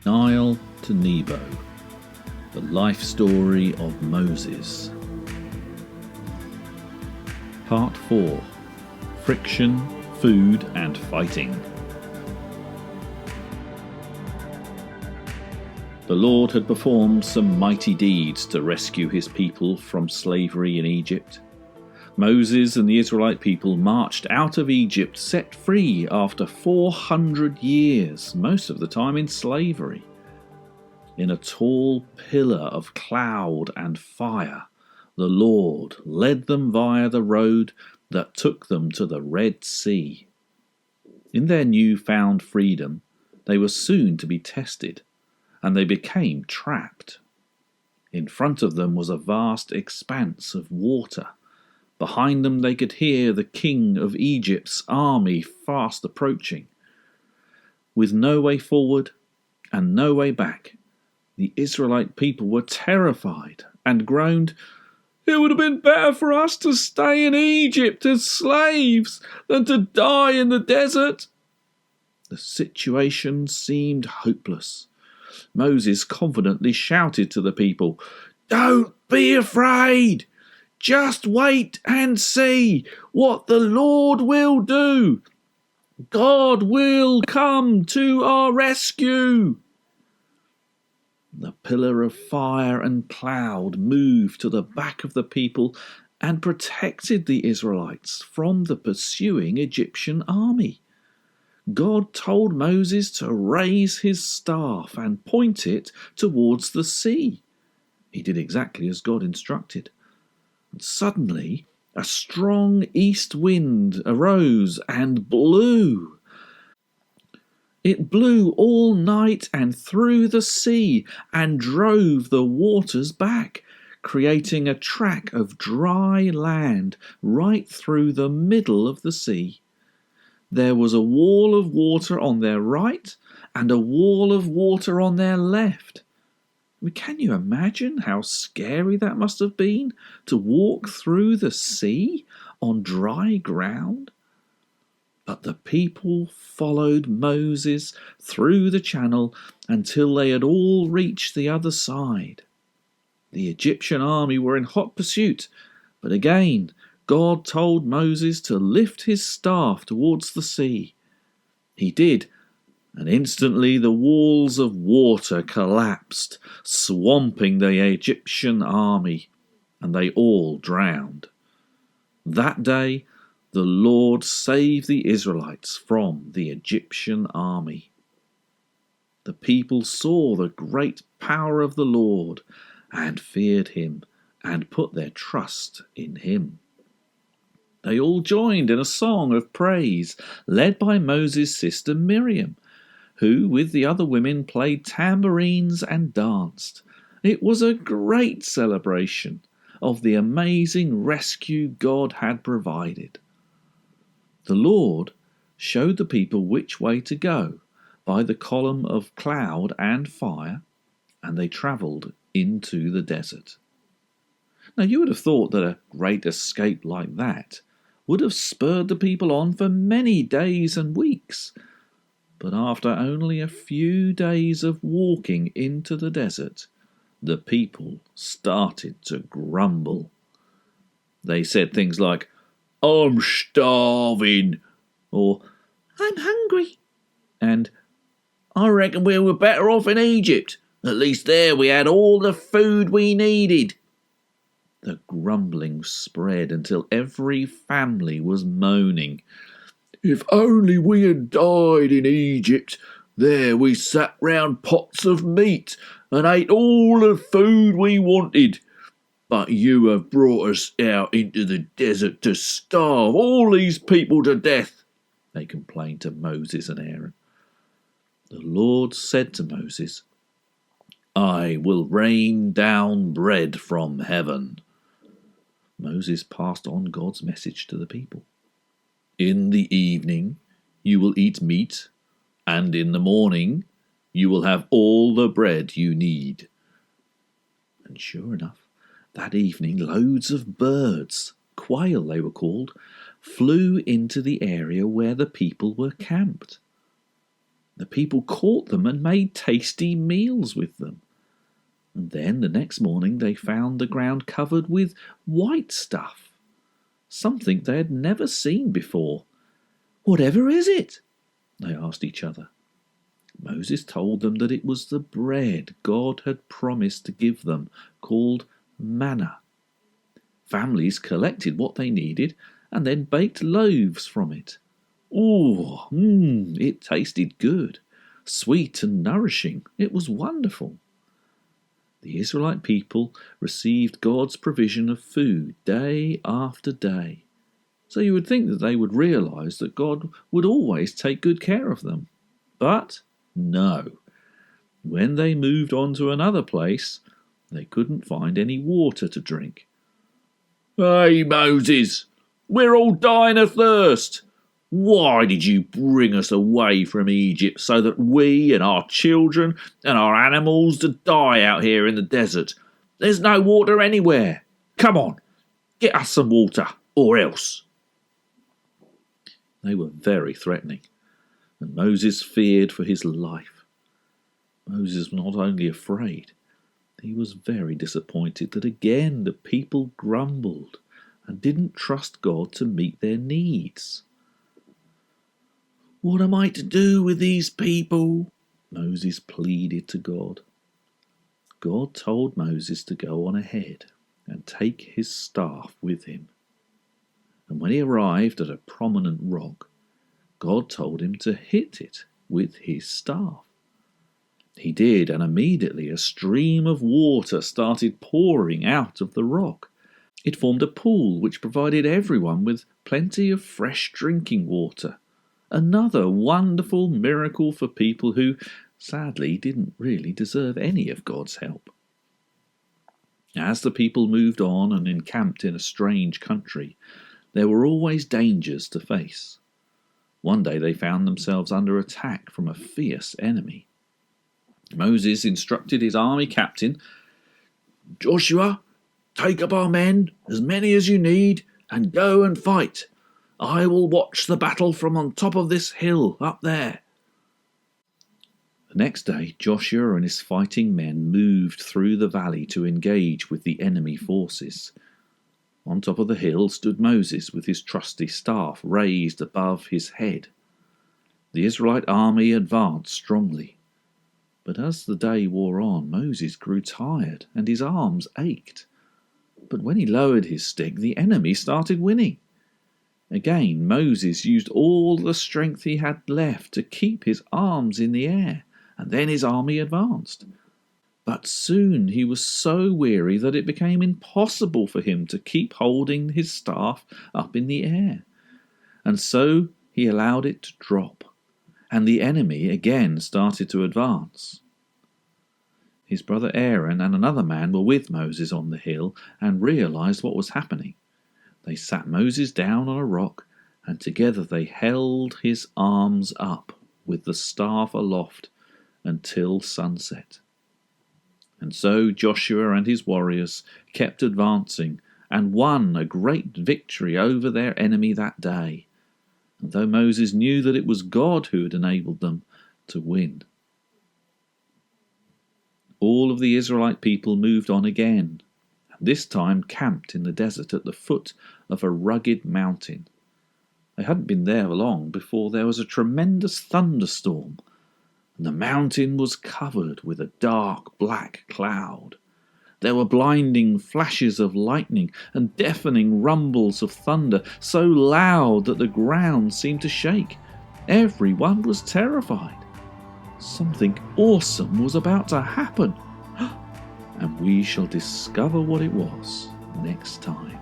Nile to Nebo, the life story of Moses. Part 4. Friction, Food and Fighting. The Lord had performed some mighty deeds to rescue his people from slavery in Egypt. Moses and the Israelite people marched out of Egypt set free after 400 years, most of the time in slavery. In a tall pillar of cloud and fire, the Lord led them via the road that took them to the Red Sea. In their new-found freedom, they were soon to be tested, and they became trapped. In front of them was a vast expanse of water. Behind them they could hear the king of Egypt's army fast approaching. With no way forward and no way back, the Israelite people were terrified and groaned, "It would have been better for us to stay in Egypt as slaves than to die in the desert." The situation seemed hopeless. Moses confidently shouted to the people, "Don't be afraid! Just wait and see what the Lord will do. God will come to our rescue." The pillar of fire and cloud moved to the back of the people and protected the Israelites from the pursuing Egyptian army. God told Moses to raise his staff and point it towards the sea. He did exactly as God instructed. And suddenly, a strong east wind arose and blew. It blew all night and through the sea and drove the waters back, creating a track of dry land right through the middle of the sea. There was a wall of water on their right and a wall of water on their left. Can you imagine how scary that must have been, to walk through the sea on dry ground? But the people followed Moses through the channel until they had all reached the other side. The Egyptian army were in hot pursuit, but again God told Moses to lift his staff towards the sea. He did, and instantly the walls of water collapsed, swamping the Egyptian army, and they all drowned. That day the Lord saved the Israelites from the Egyptian army. The people saw the great power of the Lord and feared him and put their trust in him. They all joined in a song of praise, led by Moses' sister Miriam, who with the other women played tambourines and danced. It was a great celebration of the amazing rescue God had provided. The Lord showed the people which way to go by the column of cloud and fire, and they travelled into the desert. Now you would have thought that a great escape like that would have spurred the people on for many days and weeks. But after only a few days of walking into the desert, the people started to grumble. They said things like, "I'm starving," or "I'm hungry," and "I reckon we were better off in Egypt. At least there we had all the food we needed." The grumbling spread until every family was moaning, "If only we had died in Egypt. There we sat round pots of meat and ate all the food we wanted. But you have brought us out into the desert to starve all these people to death," they complained to Moses and Aaron. The Lord said to Moses, "I will rain down bread from heaven." Moses passed on God's message to the people. "In the evening you will eat meat, and in the morning you will have all the bread you need." And sure enough, that evening loads of birds, quail they were called, flew into the area where the people were camped. The people caught them and made tasty meals with them. And then the next morning they found the ground covered with white stuff, something they had never seen before. "Whatever is it?" they asked each other. Moses told them that it was the bread God had promised to give them, called manna. Families collected what they needed and then baked loaves from it. It tasted good, sweet and nourishing. It was wonderful. The Israelite people received God's provision of food day after day. So you would think that they would realize that God would always take good care of them. But no. When they moved on to another place, they couldn't find any water to drink. "Hey, Moses, we're all dying of thirst. Why did you bring us away from Egypt so that we and our children and our animals to die out here in the desert? There's no water anywhere. Come on, get us some water, or else." They were very threatening, and Moses feared for his life. Moses was not only afraid, he was very disappointed that again the people grumbled and didn't trust God to meet their needs. "What am I to do with these people?" Moses pleaded to God. God told Moses to go on ahead and take his staff with him. And when he arrived at a prominent rock, God told him to hit it with his staff. He did, and immediately a stream of water started pouring out of the rock. It formed a pool which provided everyone with plenty of fresh drinking water. Another wonderful miracle for people who, sadly, didn't really deserve any of God's help. As the people moved on and encamped in a strange country, there were always dangers to face. One day they found themselves under attack from a fierce enemy. Moses instructed his army captain, "Joshua, take up our men, as many as you need, and go and fight. I will watch the battle from on top of this hill up there." The next day, Joshua and his fighting men moved through the valley to engage with the enemy forces. On top of the hill stood Moses with his trusty staff raised above his head. The Israelite army advanced strongly. But as the day wore on, Moses grew tired and his arms ached. But when he lowered his stick, the enemy started winning. Again, Moses used all the strength he had left to keep his arms in the air, and then his army advanced. But soon he was so weary that it became impossible for him to keep holding his staff up in the air. And so he allowed it to drop, and the enemy again started to advance. His brother Aaron and another man were with Moses on the hill and realized what was happening. They sat Moses down on a rock, and together they held his arms up with the staff aloft until sunset. And so Joshua and his warriors kept advancing and won a great victory over their enemy that day, and though Moses knew that it was God who had enabled them to win. All of the Israelite people moved on again, and this time camped in the desert at the foot of a rugged mountain. They hadn't been there long before there was a tremendous thunderstorm, and the mountain was covered with a dark black cloud. There were blinding flashes of lightning and deafening rumbles of thunder, so loud that the ground seemed to shake. Everyone was terrified. Something awesome was about to happen, and we shall discover what it was next time.